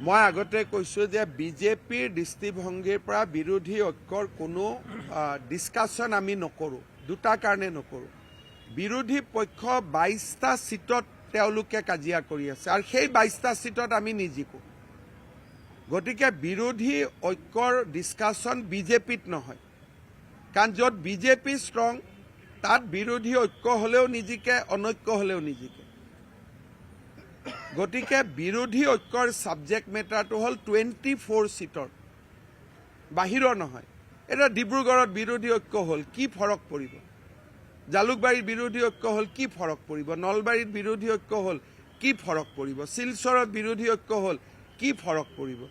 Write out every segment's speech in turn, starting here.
মই আগতে কৈছোঁ যে বিজেপিৰ দৃষ্টিভংগীৰ পৰা বিৰোধী ঐক্যৰ কোনো ডিছকাশ্যন আমি নকৰোঁ। দুটা কাৰণে নকৰোঁ। বিৰোধী পক্ষ 22টা সিটত তেওঁলোকে কাজিয়া কৰি আছে আৰু সেই 22টা সিটত আমি নিজিকো। গতিকে বিৰোধী ঐক্যৰ ডিছকাশ্যন বিজেপিত নহয়, কাৰণ য'ত বিজেপি ষ্ট্ৰং তাত বিৰোধী ঐক্য হ'লেও নিজিকে, অনৈক্য হ'লেও নিজিকে। গতিকে বিৰোধী ঐক্যৰ ছাবজেক্ট মেটাৰটো হ'ল 24 সিটৰ, বাহিৰৰ নহয়। এতিয়া ডিব্ৰুগড়ত বিৰোধী ঐক্য হ'ল, কি ফৰক পৰিব? জালুকবাৰীত বিৰোধী ঐক্য হ'ল, কি ফৰক পৰিব? নলবাৰীত বিৰোধী ঐক্য হ'ল, কি ফৰক পৰিব? শিলচৰত বিৰোধী ঐক্য হ'ল, কি ফৰক পৰিব?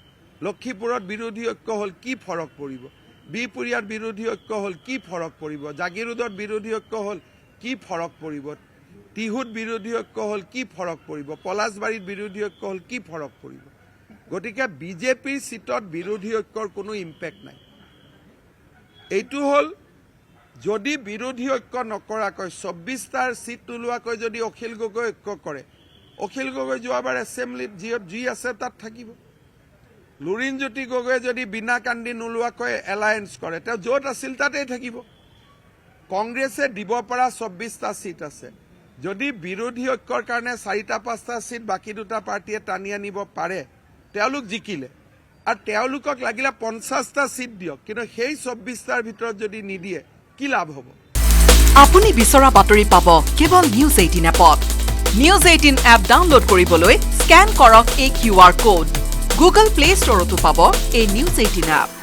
লক্ষীপুৰত বিৰোধী ঐক্য হ'ল, কি ফৰক পৰিব? বিহপুৰীয়াত বিৰোধী ঐক্য হ'ল, কি ফৰক পৰিব? জাগিৰোডত বিৰোধী ঐক্য হ'ল, কি ফৰক পৰিব? টিহুত বিৰোধী ঐক্য হ'ল, কি ফৰক পৰিব? পলাশবাৰীত বিৰোধী ঐক্য হ'ল, কি ফৰক পৰিব? গতিকে বিজেপিৰ সিটত বিৰোধী ঐক্যৰ কোনো ইম্পেক্ট নাই। এইটো হ'ল যদি বিৰোধী ঐক্য নকৰাকৈ 24টাৰ সিট ওলোৱাকৈ যদি অখিল গগৈ ঐক্য কৰে, অখিল গগৈ যোৱাবাৰ এছেম্বলিত যি আছে তাত থাকিব। লুৰিণজ্যোতি গগৈয়ে যদি বিনা কান্দি নোলোৱাকৈ এলায়েন্স কৰে, তেওঁ য'ত আছিল তাতেই থাকিব। কংগ্ৰেছে দিব পৰা 24টা সিট আছে। যদি বিৰোধী ঐক্যৰ কাৰণে 4-5টা সিট বাকী দুটা পাৰ্টীয়ে টানি আনিব পাৰে, তেওঁলোক জিকিলে। আৰু তেওঁলোকক লাগিলে 50টা সিট দিয়ক, কিন্তু সেই 24টাৰ ভিতৰত যদি নিদিয়ে কি লাভ হ'ব? আপুনি বিচৰা বাতৰি পাব কেৱল নিউজ 18 এপত। নিউজ 18 এপ ডাউনলোড কৰিবলৈ স্কেন কৰক এই QR কোড। গুগল প্লে ষ্টৰতো পাব এই নিউজ 18 এপ।